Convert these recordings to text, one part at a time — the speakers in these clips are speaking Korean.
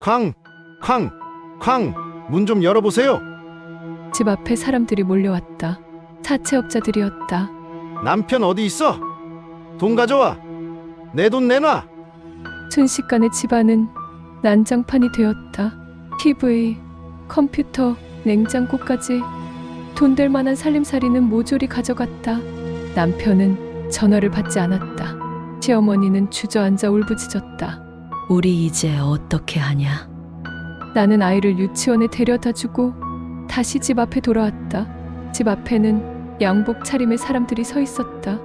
쾅! 쾅! 쾅! 문 좀 열어보세요. 집 앞에 사람들이 몰려왔다. 사채업자들이었다. 남편 어디 있어? 돈 가져와. 내 돈 내놔. 순식간에 집안은 난장판이 되었다. TV, 컴퓨터, 냉장고까지 돈 될 만한 살림살이는 모조리 가져갔다. 남편은 전화를 받지 않았다. 시어머니는 주저앉아 울부짖었다. 우리 이제 어떻게 하냐? 나는 아이를 유치원에 데려다 주고 다시 집 앞에 돌아왔다. 집 앞에는 양복 차림의 사람들이 서 있었다.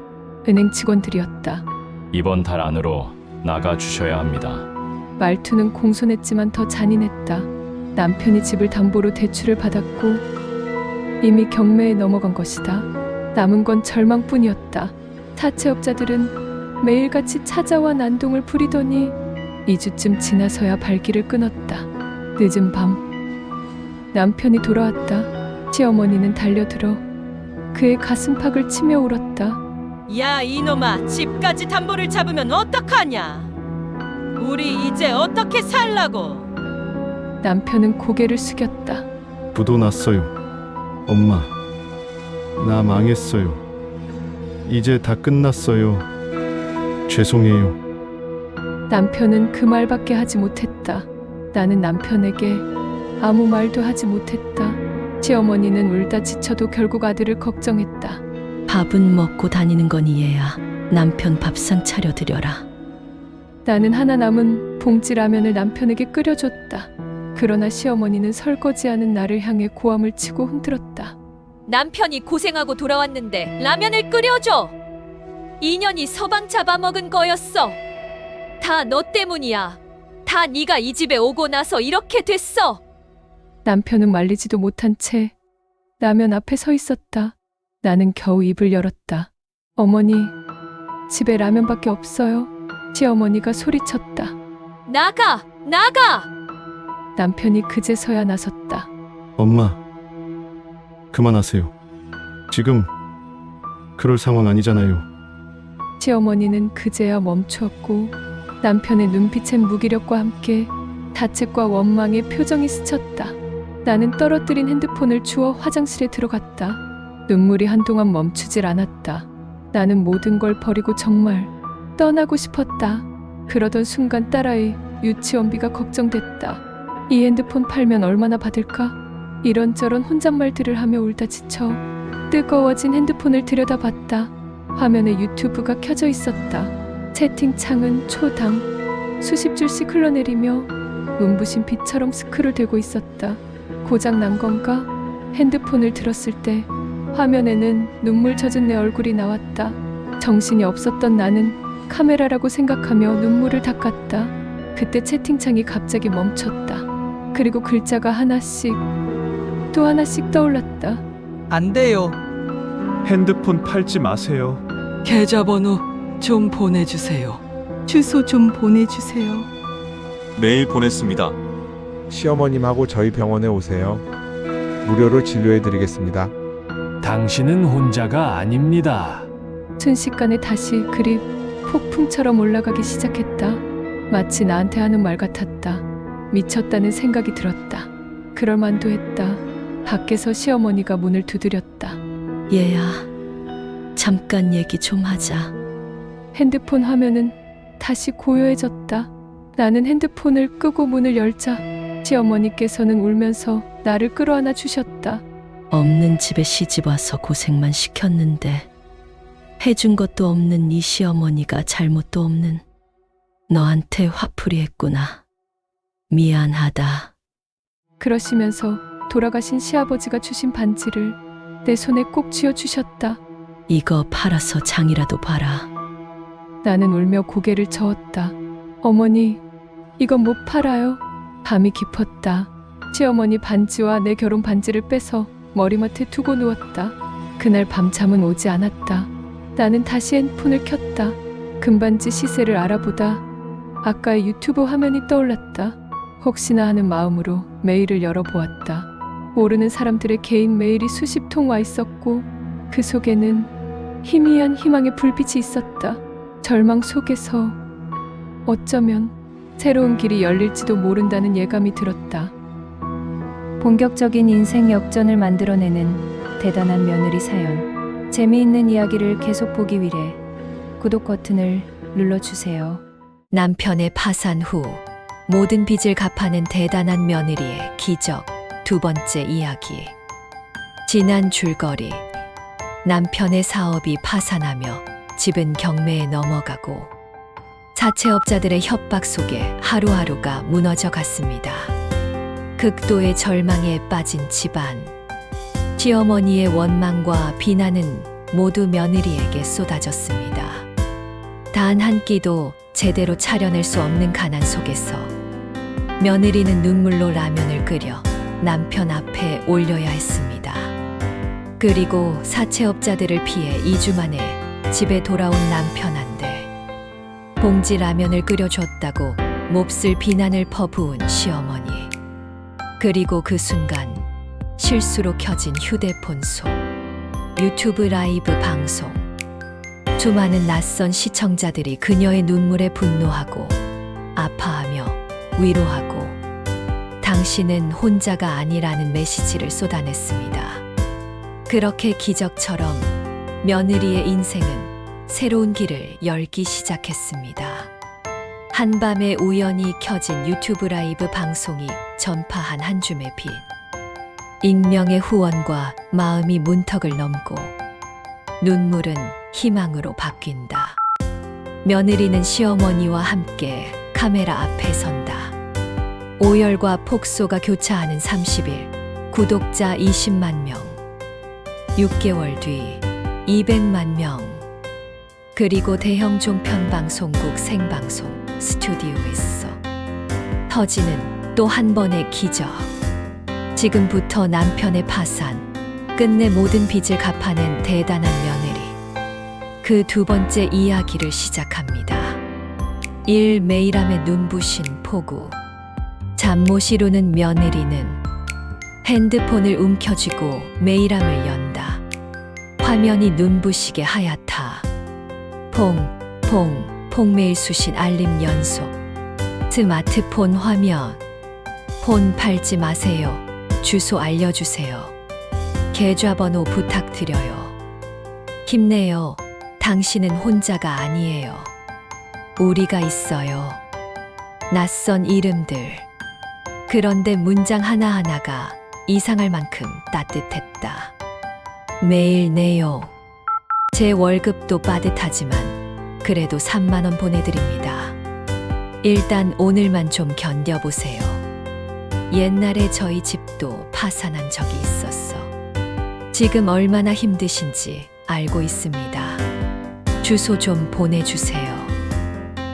은행 직원들이었다. 이번 달 안으로 나가 주셔야 합니다. 말투는 공손했지만 더 잔인했다. 남편이 집을 담보로 대출을 받았고 이미 경매에 넘어간 것이다. 남은 건 절망뿐이었다. 사채업자들은 매일같이 찾아와 난동을 부리더니 2주쯤 지나서야 발길을 끊었다. 늦은 밤 남편이 돌아왔다. 시어머니는 달려들어 그의 가슴팍을 치며 울었다. 야 이놈아, 집까지 담보를 잡으면 어떡하냐? 우리 이제 어떻게 살라고? 남편은 고개를 숙였다. 부도 났어요. 엄마, 나 망했어요. 이제 다 끝났어요. 죄송해요. 남편은 그 말밖에 하지 못했다. 나는 남편에게 아무 말도 하지 못했다. 시어머니는 울다 지쳐도 결국 아들을 걱정했다. 밥은 먹고 다니는 거니 얘야. 남편 밥상 차려드려라. 나는 하나 남은 봉지 라면을 남편에게 끓여줬다. 그러나 시어머니는 설거지하는 나를 향해 고함을 치고 흔들었다. 남편이 고생하고 돌아왔는데 라면을 끓여줘. 2년이 서방 잡아먹은 거였어. 다 너 때문이야. 다 네가 이 집에 오고 나서 이렇게 됐어. 남편은 말리지도 못한 채 라면 앞에 서 있었다. 나는 겨우 입을 열었다. 어머니, 집에 라면밖에 없어요. 시어머니가 소리쳤다. 나가! 나가! 남편이 그제서야 나섰다. 엄마, 그만하세요. 지금 그럴 상황 아니잖아요. 시어머니는 그제야 멈추었고 남편의 눈빛엔 무기력과 함께 자책과 원망의 표정이 스쳤다. 나는 떨어뜨린 핸드폰을 주워 화장실에 들어갔다. 눈물이 한동안 멈추질 않았다. 나는 모든 걸 버리고 정말 떠나고 싶었다. 그러던 순간 딸아이 유치원비가 걱정됐다. 이 핸드폰 팔면 얼마나 받을까? 이런저런 혼잣말들을 하며 울다 지쳐 뜨거워진 핸드폰을 들여다봤다. 화면에 유튜브가 켜져 있었다. 채팅창은 초당 수십 줄씩 흘러내리며 눈부신 빛처럼 스크롤되고 있었다. 고장 난 건가? 핸드폰을 들었을 때 화면에는 눈물 젖은 내 얼굴이 나왔다. 정신이 없었던 나는 카메라라고 생각하며 눈물을 닦았다. 그때 채팅창이 갑자기 멈췄다. 그리고 글자가 하나씩 또 하나씩 떠올랐다. 안 돼요. 핸드폰 팔지 마세요. 계좌번호 좀 보내주세요. 주소 좀 보내주세요. 메일 보냈습니다. 시어머님하고 저희 병원에 오세요. 무료로 진료해 드리겠습니다. 당신은 혼자가 아닙니다. 순식간에 다시 글이 폭풍처럼 올라가기 시작했다. 마치 나한테 하는 말 같았다. 미쳤다는 생각이 들었다. 그럴 만도 했다. 밖에서 시어머니가 문을 두드렸다. 얘야, 잠깐 얘기 좀 하자. 핸드폰 화면은 다시 고요해졌다. 나는 핸드폰을 끄고 문을 열자 시어머니께서는 울면서 나를 끌어안아 주셨다. 없는 집에 시집 와서 고생만 시켰는데 해준 것도 없는 네 시어머니가 잘못도 없는 너한테 화풀이 했구나. 미안하다. 그러시면서 돌아가신 시아버지가 주신 반지를 내 손에 꼭 쥐어주셨다. 이거 팔아서 장이라도 봐라. 나는 울며 고개를 저었다. 어머니, 이건 못 팔아요. 밤이 깊었다. 시어머니 반지와 내 결혼 반지를 빼서 머리맡에 두고 누웠다. 그날 밤 잠은 오지 않았다. 나는 다시 핸드폰을 켰다. 금반지 시세를 알아보다 아까의 유튜브 화면이 떠올랐다. 혹시나 하는 마음으로 메일을 열어보았다. 모르는 사람들의 개인 메일이 수십 통 와 있었고 그 속에는 희미한 희망의 불빛이 있었다. 절망 속에서 어쩌면 새로운 길이 열릴지도 모른다는 예감이 들었다. 본격적인 인생 역전을 만들어내는 대단한 며느리 사연. 재미있는 이야기를 계속 보기 위해 구독 버튼을 눌러주세요. 남편의 파산 후 모든 빚을 갚아낸 대단한 며느리의 기적 두 번째 이야기. 지난 줄거리. 남편의 사업이 파산하며 집은 경매에 넘어가고 사채업자들의 협박 속에 하루하루가 무너져 갔습니다. 극도의 절망에 빠진 집안. 시어머니의 원망과 비난은 모두 며느리에게 쏟아졌습니다. 단 한 끼도 제대로 차려낼 수 없는 가난 속에서 며느리는 눈물로 라면을 끓여 남편 앞에 올려야 했습니다. 그리고 사채업자들을 피해 2주 만에 집에 돌아온 남편한테 봉지 라면을 끓여줬다고 몹쓸 비난을 퍼부은 시어머니. 그리고 그 순간 실수로 켜진 휴대폰 속 유튜브 라이브 방송. 수많은 낯선 시청자들이 그녀의 눈물에 분노하고 아파하며 위로하고 당신은 혼자가 아니라는 메시지를 쏟아냈습니다. 그렇게 기적처럼 며느리의 인생은 새로운 길을 열기 시작했습니다. 한밤에 우연히 켜진 유튜브 라이브 방송이 전파한 한 줌의 빛. 익명의 후원과 마음이 문턱을 넘고 눈물은 희망으로 바뀐다. 며느리는 시어머니와 함께 카메라 앞에 선다. 오열과 폭소가 교차하는 30일, 구독자 20만 명. 6개월 뒤 200만 명. 그리고 대형 종편 방송국 생방송 스튜디오에서 터지는 또 한 번의 기적. 지금부터 남편의 파산, 끝내 모든 빚을 갚아낸 대단한 며느리. 그 두 번째 이야기를 시작합니다. 1. 메일함에 눈부신 폭우. 잠 못 이루는 며느리는 핸드폰을 움켜쥐고 메일함을 연다. 화면이 눈부시게 하얗다. 퐁 메일 수신 알림 연속. 스마트폰 화면. 폰 팔지 마세요. 주소 알려주세요. 계좌번호 부탁드려요. 힘내요. 당신은 혼자가 아니에요. 우리가 있어요. 낯선 이름들. 그런데 문장 하나하나가 이상할 만큼 따뜻했다. 매일 내요. 제 월급도 빠듯하지만 그래도 3만 원 보내드립니다. 일단 오늘만 좀 견뎌보세요. 옛날에 저희 집도 파산한 적이 있었어. 지금 얼마나 힘드신지 알고 있습니다. 주소 좀 보내주세요.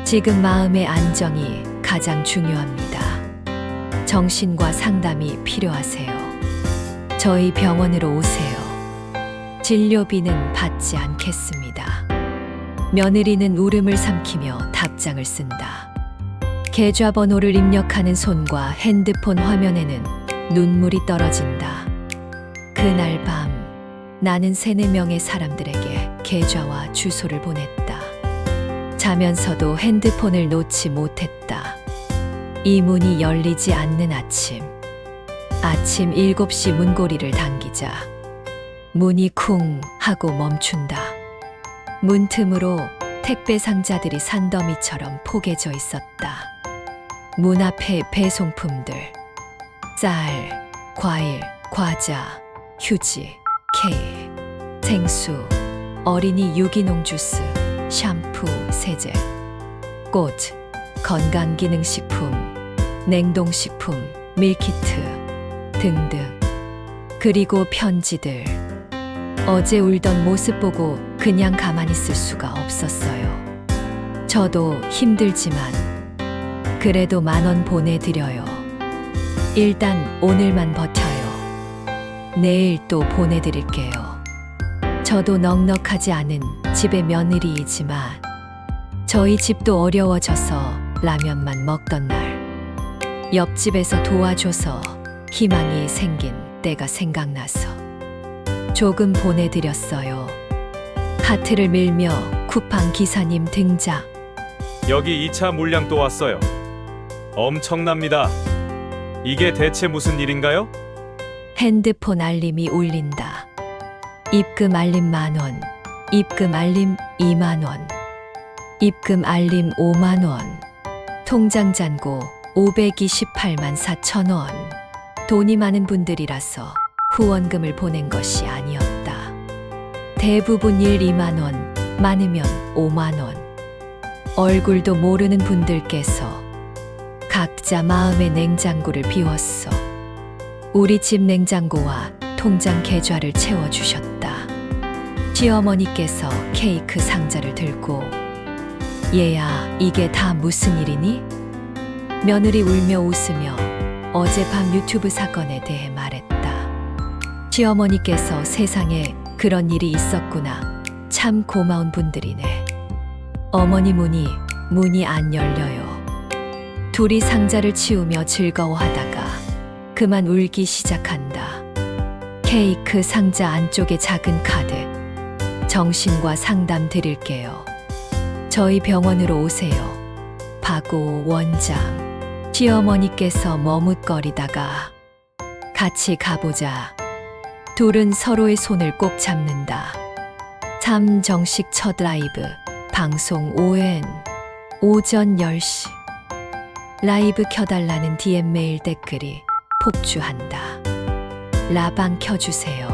지금 마음의 안정이 가장 중요합니다. 정신과 상담이 필요하세요. 저희 병원으로 오세요. 진료비는 받지 않겠습니다. 며느리는 울음을 삼키며 답장을 쓴다. 계좌번호를 입력하는 손과 핸드폰 화면에는 눈물이 떨어진다. 그날 밤 나는 3-4명의 사람들에게 계좌와 주소를 보냈다. 자면서도 핸드폰을 놓지 못했다. 이 문이 열리지 않는 아침. 아침 7시 문고리를 당기자 문이 쿵 하고 멈춘다. 문틈으로 택배 상자들이 산더미처럼 포개져 있었다. 문 앞에 배송품들. 쌀, 과일, 과자, 휴지, 케이크, 생수, 어린이 유기농 주스, 샴푸, 세제, 꽃, 건강기능식품, 냉동식품, 밀키트 등등. 그리고 편지들. 어제 울던 모습 보고 그냥 가만히 있을 수가 없었어요. 저도 힘들지만 그래도 10,000원 보내드려요. 일단 오늘만 버텨요. 내일 또 보내드릴게요. 저도 넉넉하지 않은 집의 며느리이지만 저희 집도 어려워져서 라면만 먹던 날 옆집에서 도와줘서 희망이 생긴 때가 생각나서 조금 보내드렸어요. 카트를 밀며 쿠팡 기사님 등장. 여기 2차 물량 또 왔어요. 엄청납니다. 이게 대체 무슨 일인가요? 핸드폰 알림이 울린다. 입금 알림 10,000원, 입금 알림 20,000원, 입금 알림 50,000원, 통장 잔고 528만 4천원. 돈이 많은 분들이라서 후원금을 보낸 것이 아니었다. 대부분 1, 2만원, 많으면 5만원. 얼굴도 모르는 분들께서 각자 마음의 냉장고를 비웠어. 우리 집 냉장고와 통장 계좌를 채워주셨다. 시어머니께서 케이크 상자를 들고 얘야, 이게 다 무슨 일이니? 며느리 울며 웃으며 어젯밤 유튜브 사건에 대해 말했다. 시어머니께서 세상에 그런 일이 있었구나. 참 고마운 분들이네. 어머니 문이 안 열려요. 둘이 상자를 치우며 즐거워하다가 그만 울기 시작한다. 케이크 상자 안쪽에 작은 카드. 정신과 상담 드릴게요. 저희 병원으로 오세요. 박오 원장. 시어머니께서 머뭇거리다가 같이 가보자. 둘은 서로의 손을 꼭 잡는다. 참 정식 첫 라이브. 방송 ON. 오전 10시. 라이브 켜달라는 DM 메일 댓글이 폭주한다. 라방 켜주세요.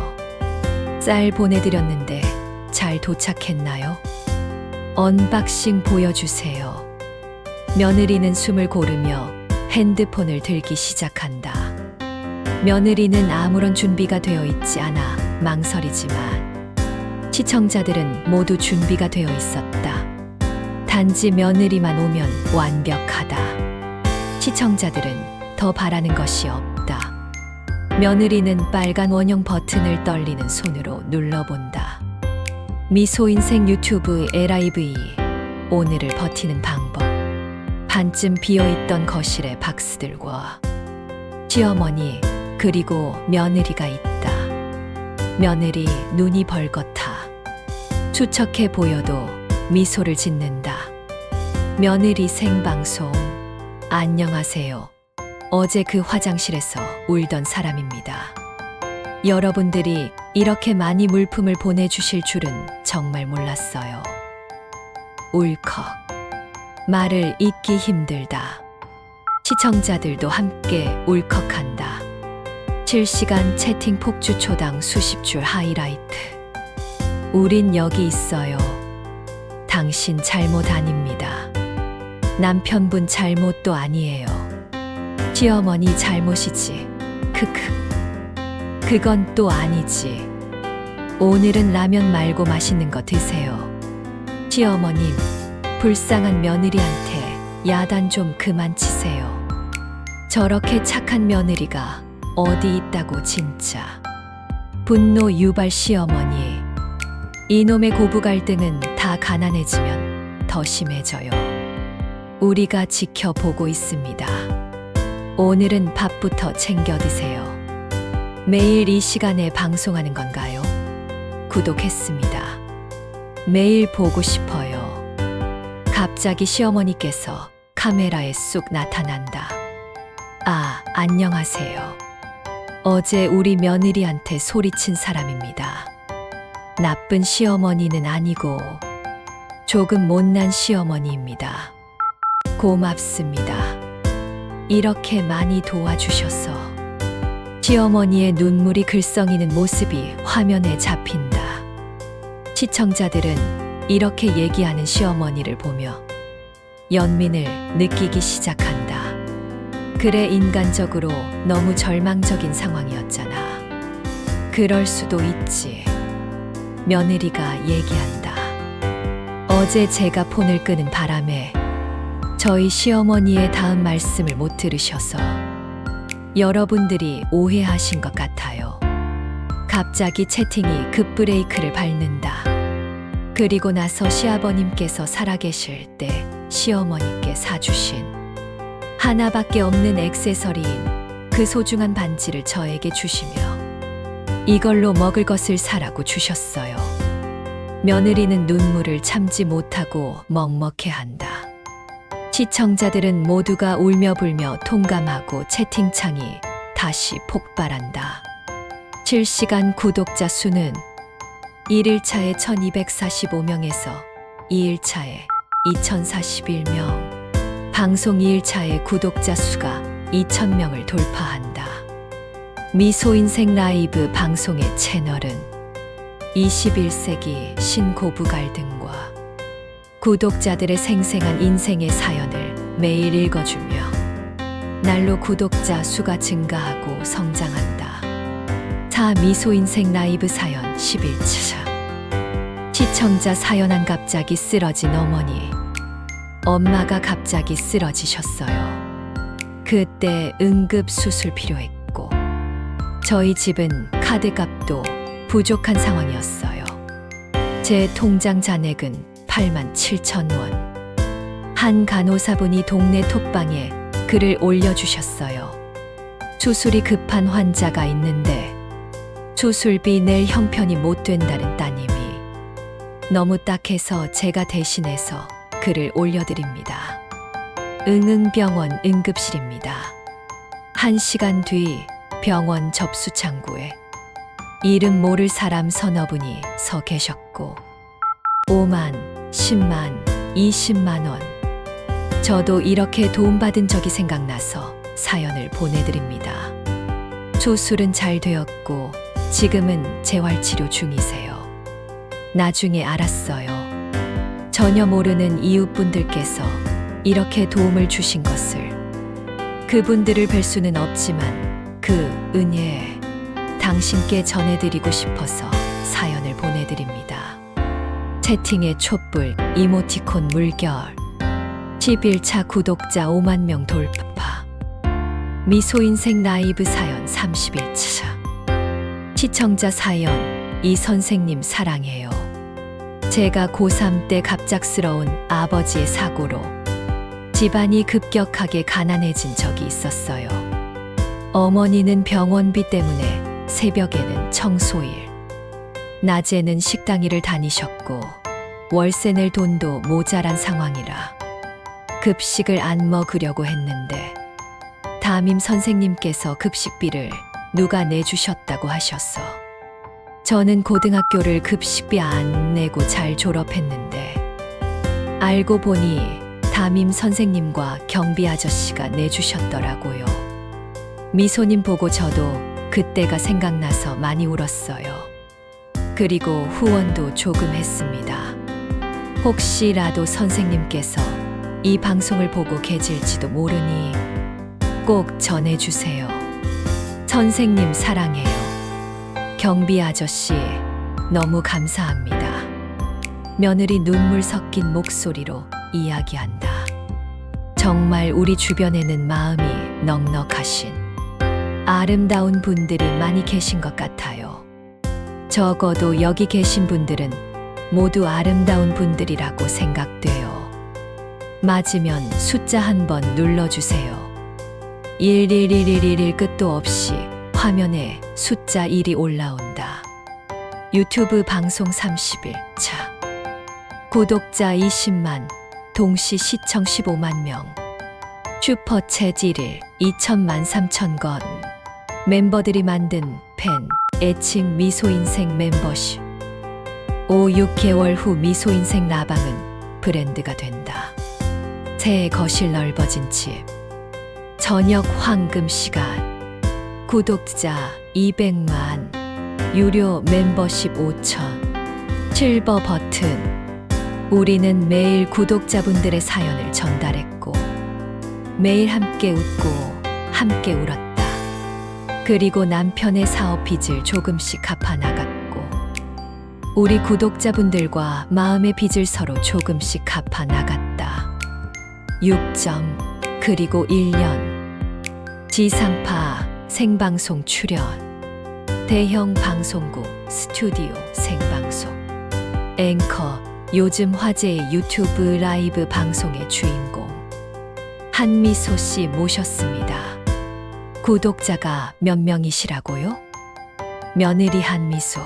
쌀 보내드렸는데 잘 도착했나요? 언박싱 보여주세요. 며느리는 숨을 고르며 핸드폰을 들기 시작한다. 며느리는 아무런 준비가 되어 있지 않아 망설이지만 시청자들은 모두 준비가 되어 있었다. 단지 며느리만 오면 완벽하다. 시청자들은 더 바라는 것이 없다. 며느리는 빨간 원형 버튼을 떨리는 손으로 눌러본다. 미소인생 유튜브 LIV. 오늘을 버티는 방법. 반쯤 비어있던 거실에 박스들과 시어머니 그리고 며느리가 있다. 며느리 눈이 벌겋다. 추척해 보여도 미소를 짓는다. 며느리 생방송. 안녕하세요. 어제 그 화장실에서 울던 사람입니다. 여러분들이 이렇게 많이 물품을 보내주실 줄은 정말 몰랐어요. 울컥. 말을 잇기 힘들다. 시청자들도 함께 울컥한다. 실시간 채팅 폭주 초당 수십 줄 하이라이트. 우린 여기 있어요. 당신 잘못 아닙니다. 남편분 잘못도 아니에요. 시어머니 잘못이지. 크크. 그건 또 아니지. 오늘은 라면 말고 맛있는 거 드세요. 시어머님, 불쌍한 며느리한테 야단 좀 그만 치세요. 저렇게 착한 며느리가 어디 있다고 진짜. 분노 유발 시어머니. 이놈의 고부 갈등은 다 가난해지면 더 심해져요. 우리가 지켜보고 있습니다. 오늘은 밥부터 챙겨 드세요. 매일 이 시간에 방송하는 건가요? 구독했습니다. 매일 보고 싶어요. 갑자기 시어머니께서 카메라에 쑥 나타난다. 아, 안녕하세요. 어제 우리 며느리한테 소리친 사람입니다. 나쁜 시어머니는 아니고 조금 못난 시어머니입니다. 고맙습니다. 이렇게 많이 도와주셔서. 시어머니의 눈물이 글썽이는 모습이 화면에 잡힌다. 시청자들은 이렇게 얘기하는 시어머니를 보며 연민을 느끼기 시작한다. 그래, 인간적으로 너무 절망적인 상황이었잖아. 그럴 수도 있지. 며느리가 얘기한다. 어제 제가 폰을 끄는 바람에 저희 시어머니의 다음 말씀을 못 들으셔서 여러분들이 오해하신 것 같아요. 갑자기 채팅이 급브레이크를 밟는다. 그리고 나서 시아버님께서 살아계실 때 시어머니께 사주신 하나밖에 없는 액세서리인 그 소중한 반지를 저에게 주시며 이걸로 먹을 것을 사라고 주셨어요. 며느리는 눈물을 참지 못하고 먹먹해한다. 시청자들은 모두가 울며불며 동감하고 채팅창이 다시 폭발한다. 실시간 구독자 수는 1일차에 1245명에서 2일차에 2041명, 방송 2일차에 구독자 수가 2000명을 돌파한다. 미소인생 라이브 방송의 채널은 21세기 신고부 갈등과 구독자들의 생생한 인생의 사연을 매일 읽어주며 날로 구독자 수가 증가하고 성장한다. 자, 미소인생 라이브 사연 11차. 시청자 사연한 갑자기 쓰러진 어머니. 엄마가 갑자기 쓰러지셨어요. 그때 응급 수술 필요했고 저희 집은 카드값도 부족한 상황이었어요. 제 통장 잔액은 87,000원. 한 간호사분이 동네 톡방에 글을 올려주셨어요. 수술이 급한 환자가 있는데 수술비 낼 형편이 못 된다는 따님이. 너무 딱해서 제가 대신해서 글을 올려드립니다. 응응병원 응급실입니다. 1시간 뒤 병원 접수 창구에 이름 모를 사람 서너 분이 서 계셨고 5만, 10만, 20만 원. 저도 이렇게 도움받은 적이 생각나서 사연을 보내드립니다. 수술은 잘 되었고 지금은 재활치료 중이세요. 나중에 알았어요. 전혀 모르는 이웃분들께서 이렇게 도움을 주신 것을. 그분들을 뵐 수는 없지만 그 은혜에 당신께 전해드리고 싶어서 사연을 보내드립니다. 채팅의 촛불, 이모티콘 물결. 11차 구독자 5만 명 돌파. 미소인생 라이브 사연 31차. 시청자 사연. 이 선생님 사랑해요. 제가 고3 때 갑작스러운 아버지의 사고로 집안이 급격하게 가난해진 적이 있었어요. 어머니는 병원비 때문에 새벽에는 청소일, 낮에는 식당 일을 다니셨고 월세 낼 돈도 모자란 상황이라 급식을 안 먹으려고 했는데 담임 선생님께서 급식비를 누가 내주셨다고 하셨어. 저는 고등학교를 급식비 안 내고 잘 졸업했는데 알고 보니 담임 선생님과 경비 아저씨가 내주셨더라고요. 미소님 보고 저도 그때가 생각나서 많이 울었어요. 그리고 후원도 조금 했습니다. 혹시라도 선생님께서 이 방송을 보고 계실지도 모르니 꼭 전해주세요. 선생님 사랑해요. 경비 아저씨, 너무 감사합니다. 며느리 눈물 섞인 목소리로 이야기한다. 정말 우리 주변에는 마음이 넉넉하신 아름다운 분들이 많이 계신 것 같아요. 적어도 여기 계신 분들은 모두 아름다운 분들이라고 생각돼요. 맞으면 숫자 한번 눌러주세요. 11111 끝도 없이 화면에 숫자 1이 올라온다. 유튜브 방송 30일차. 구독자 20만, 동시 시청 15만 명. 슈퍼챗 1일 2천만 3천 건. 멤버들이 만든 팬, 애칭 미소인생 멤버십. 5-6개월 후 미소인생 라방은 브랜드가 된다. 새 거실 넓어진 집. 저녁 황금 시간. 구독자 200만, 유료 멤버십 5천, 실버 버튼. 우리는 매일 구독자분들의 사연을 전달했고 매일 함께 웃고 함께 울었다. 그리고 남편의 사업 빚을 조금씩 갚아나갔고 우리 구독자분들과 마음의 빚을 서로 조금씩 갚아나갔다. 6점, 그리고 1년. 지상파 생방송 출연, 대형 방송국 스튜디오 생방송, 앵커, 요즘 화제의 유튜브 라이브 방송의 주인공 한미소 씨 모셨습니다. 구독자가 몇 명이시라고요? 며느리 한미소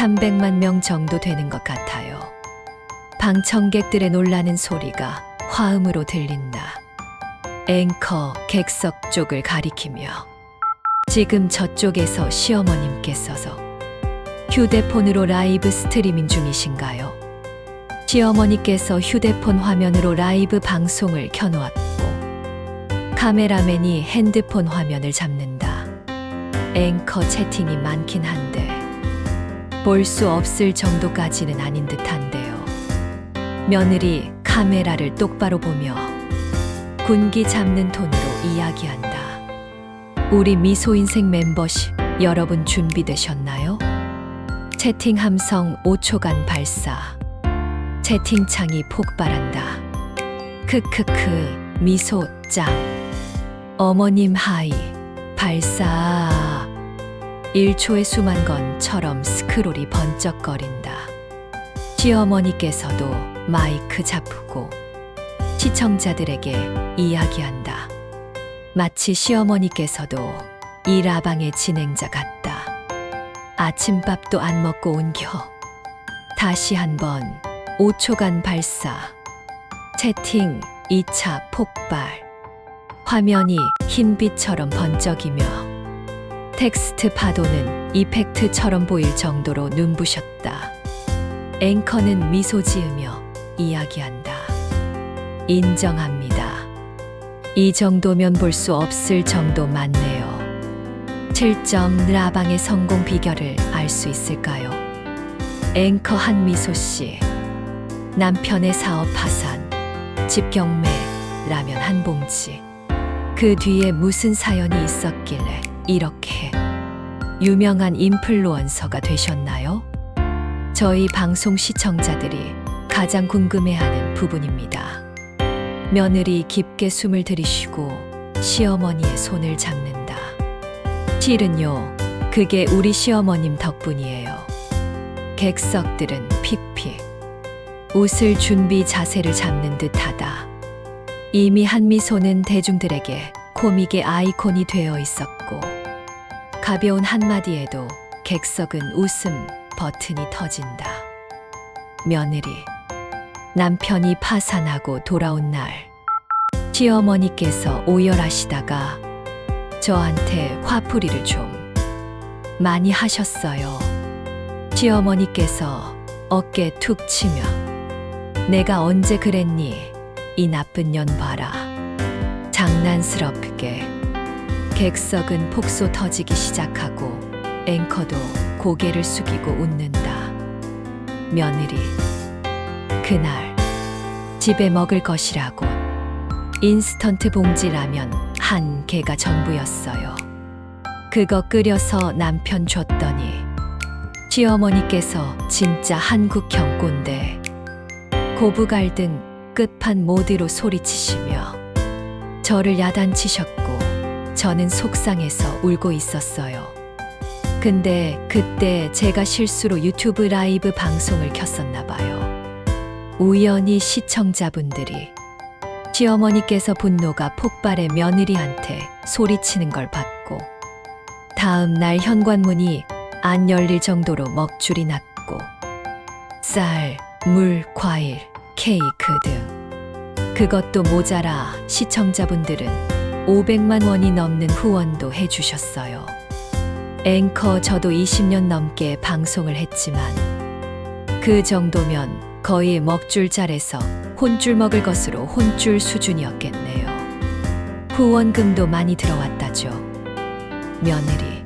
300만 명 정도 되는 것 같아요. 방청객들의 놀라는 소리가 화음으로 들린다. 앵커 객석 쪽을 가리키며 지금 저쪽에서 시어머님께서서 휴대폰으로 라이브 스트리밍 중이신가요? 시어머니께서 휴대폰 화면으로 라이브 방송을 켜놓았고 카메라맨이 핸드폰 화면을 잡는다. 앵커 채팅이 많긴 한데 볼 수 없을 정도까지는 아닌 듯한데요. 며느리 카메라를 똑바로 보며 군기 잡는 톤으로 이야기한다. 우리 미소인생 멤버십 여러분 준비되셨나요? 채팅 함성 5초간 발사. 채팅창이 폭발한다. 크크크 미소 짱. 어머님 하이 발사. 1초의 수만 건처럼 스크롤이 번쩍거린다. 시어머니께서도 마이크 잡고 시청자들에게 이야기한다. 마치 시어머니께서도 이 라방의 진행자 같다. 아침밥도 안 먹고 온겨. 다시 한번 5초간 발사. 채팅 2차 폭발. 화면이 흰빛처럼 번쩍이며 텍스트 파도는 이펙트처럼 보일 정도로 눈부셨다. 앵커는 미소 지으며 이야기한다. 인정합니다. 이 정도면 볼 수 없을 정도 맞네요. 7점 라방의 성공 비결을 알 수 있을까요? 앵커 한미소 씨. 남편의 사업 파산, 집 경매, 라면 한 봉지. 그 뒤에 무슨 사연이 있었길래 이렇게 유명한 인플루언서가 되셨나요? 저희 방송 시청자들이 가장 궁금해하는 부분입니다. 며느리 깊게 숨을 들이쉬고 시어머니의 손을 잡는다. 실은요, 그게 우리 시어머님 덕분이에요. 객석들은 픽픽 웃을 준비 자세를 잡는 듯하다. 이미 한미소는 대중들에게 코믹의 아이콘이 되어 있었고 가벼운 한마디에도 객석은 웃음 버튼이 터진다. 며느리, 남편이 파산하고 돌아온 날 시어머니께서 오열하시다가 저한테 화풀이를 좀 많이 하셨어요. 시어머니께서 어깨 툭 치며 내가 언제 그랬니? 이 나쁜 년 봐라. 장난스럽게 객석은 폭소 터지기 시작하고 앵커도 고개를 숙이고 웃는다. 며느리, 그날 집에 먹을 것이라고 인스턴트 봉지 라면 한 개가 전부였어요. 그거 끓여서 남편 줬더니 시어머니께서 진짜 한국형 꼰대 고부 갈등 끝판 모드로 소리치시며 저를 야단치셨고 저는 속상해서 울고 있었어요. 근데 그때 제가 실수로 유튜브 라이브 방송을 켰었나 봐요. 우연히 시청자분들이 시어머니께서 분노가 폭발해 며느리한테 소리치는 걸 봤고 다음 날 현관문이 안 열릴 정도로 먹줄이 났고 쌀, 물, 과일, 케이크 등 그것도 모자라 시청자분들은 500만 원이 넘는 후원도 해주셨어요. 앵커 저도 20년 넘게 방송을 했지만 그 정도면 거의 먹줄 잘해서 혼줄 먹을 것으로 혼줄 수준이었겠네요. 후원금도 많이 들어왔다죠. 며느리.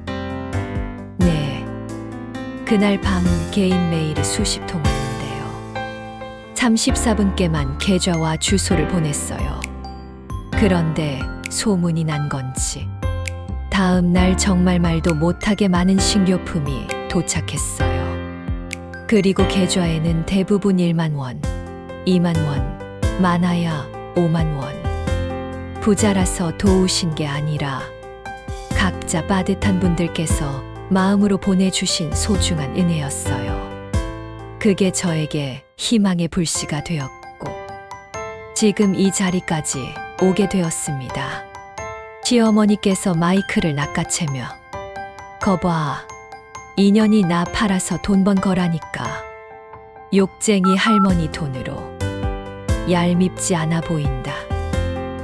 네. 그날 밤 개인 메일이 수십 통 왔는데요. 34분께만 계좌와 주소를 보냈어요. 그런데 소문이 난 건지 다음 날 정말 말도 못하게 많은 식료품이 도착했어요. 그리고 계좌에는 대부분 1만 원, 2만 원, 많아야 5만 원. 부자라서 도우신 게 아니라 각자 빠듯한 분들께서 마음으로 보내주신 소중한 은혜였어요. 그게 저에게 희망의 불씨가 되었고 지금 이 자리까지 오게 되었습니다. 시어머니께서 마이크를 낚아채며 거봐, 인연이 나 팔아서 돈 번 거라니까. 욕쟁이 할머니 돈으로 얄밉지 않아 보인다.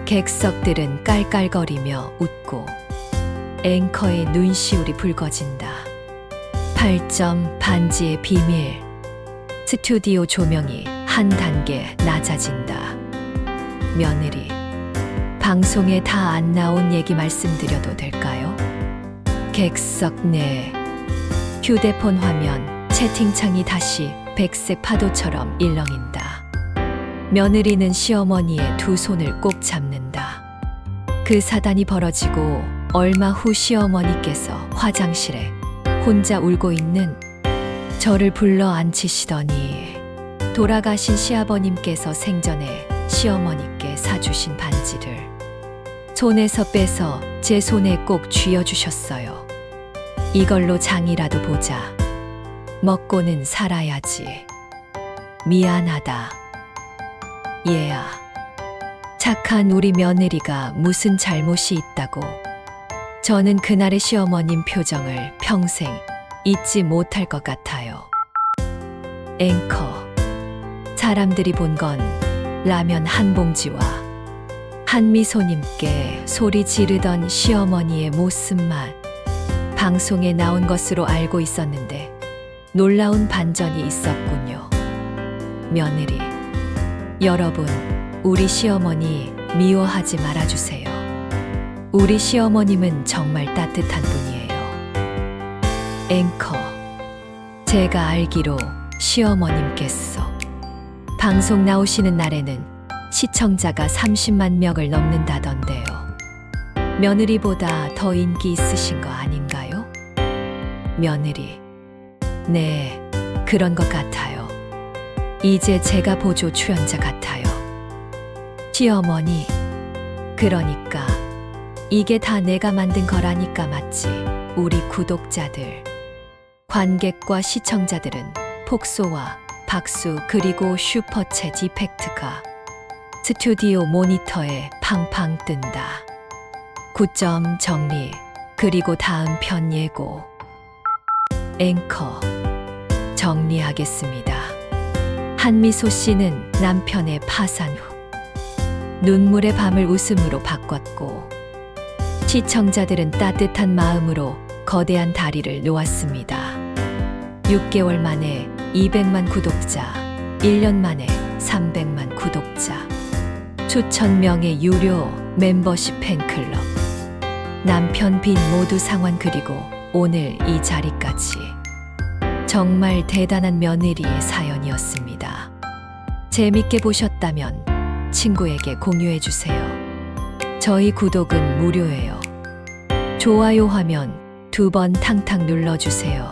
객석들은 깔깔거리며 웃고 앵커의 눈시울이 붉어진다. 8점 반지의 비밀. 스튜디오 조명이 한 단계 낮아진다. 며느리, 방송에 다 안 나온 얘기 말씀드려도 될까요? 객석 내 휴대폰 화면, 채팅창이 다시 백색 파도처럼 일렁인다. 며느리는 시어머니의 두 손을 꼭 잡는다. 그 사단이 벌어지고 얼마 후 시어머니께서 화장실에 혼자 울고 있는 저를 불러 앉히시더니 돌아가신 시아버님께서 생전에 시어머니께 사주신 반지를 손에서 빼서 제 손에 꼭 쥐어주셨어요. 이걸로 장이라도 보자. 먹고는 살아야지. 미안하다. 얘야. 착한 우리 며느리가 무슨 잘못이 있다고. 저는 그날의 시어머님 표정을 평생 잊지 못할 것 같아요. 앵커. 사람들이 본 건 라면 한 봉지와 한미소님께 소리 지르던 시어머니의 모습만 방송에 나온 것으로 알고 있었는데 놀라운 반전이 있었군요. 며느리, 여러분, 우리 시어머니 미워하지 말아주세요. 우리 시어머님은 정말 따뜻한 분이에요. 앵커, 제가 알기로 시어머님께서 방송 나오시는 날에는 시청자가 30만 명을 넘는다던데요. 며느리보다 더 인기 있으신 거 아닌가요? 며느리, 네, 그런 것 같아요. 이제 제가 보조 출연자 같아요. 시어머니, 그러니까 이게 다 내가 만든 거라니까 맞지. 우리 구독자들, 관객과 시청자들은 폭소와 박수 그리고 슈퍼챗 이펙트가 스튜디오 모니터에 팡팡 뜬다. 9점 정리, 그리고 다음 편 예고. 앵커, 정리하겠습니다. 한미소 씨는 남편의 파산 후 눈물의 밤을 웃음으로 바꿨고 시청자들은 따뜻한 마음으로 거대한 다리를 놓았습니다. 6개월 만에 200만 구독자, 1년 만에 300만 구독자, 수천 명의 유료 멤버십 팬클럽, 남편 빈 모두 상환 그리고 오늘 이 자리까지. 정말 대단한 며느리의 사연이었습니다. 재밌게 보셨다면 친구에게 공유해주세요. 저희 구독은 무료예요. 좋아요 화면 2번 탕탕 눌러주세요.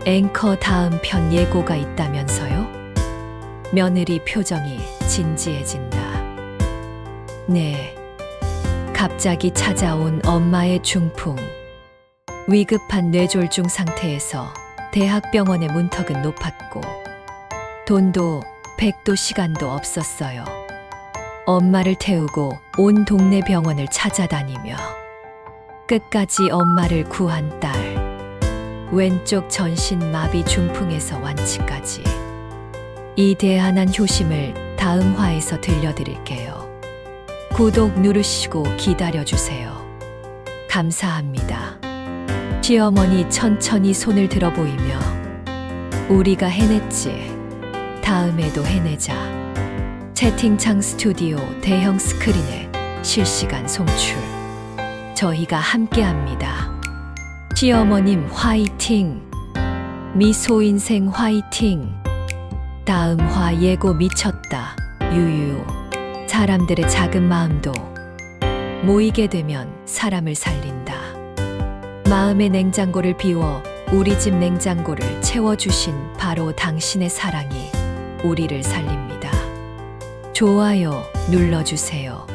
앵커 다음 편 예고가 있다면서요? 며느리 표정이 진지해진다. 네. 갑자기 찾아온 엄마의 중풍. 위급한 뇌졸중 상태에서 대학병원의 문턱은 높았고 돈도 100도 시간도 없었어요. 엄마를 태우고 온 동네 병원을 찾아다니며 끝까지 엄마를 구한 딸. 왼쪽 전신 마비 중풍에서 완치까지. 이 대단한 효심을 다음 화에서 들려드릴게요. 구독 누르시고 기다려주세요. 감사합니다. 시어머니 천천히 손을 들어 보이며 우리가 해냈지. 다음에도 해내자. 채팅창 스튜디오 대형 스크린에 실시간 송출. 저희가 함께합니다. 시어머님 화이팅! 미소 인생 화이팅! 다음 화 예고 미쳤다. 유유. 사람들의 작은 마음도 모이게 되면 사람을 살린다. 마음의 냉장고를 비워 우리 집 냉장고를 채워주신 바로 당신의 사랑이 우리를 살립니다. 좋아요 눌러주세요.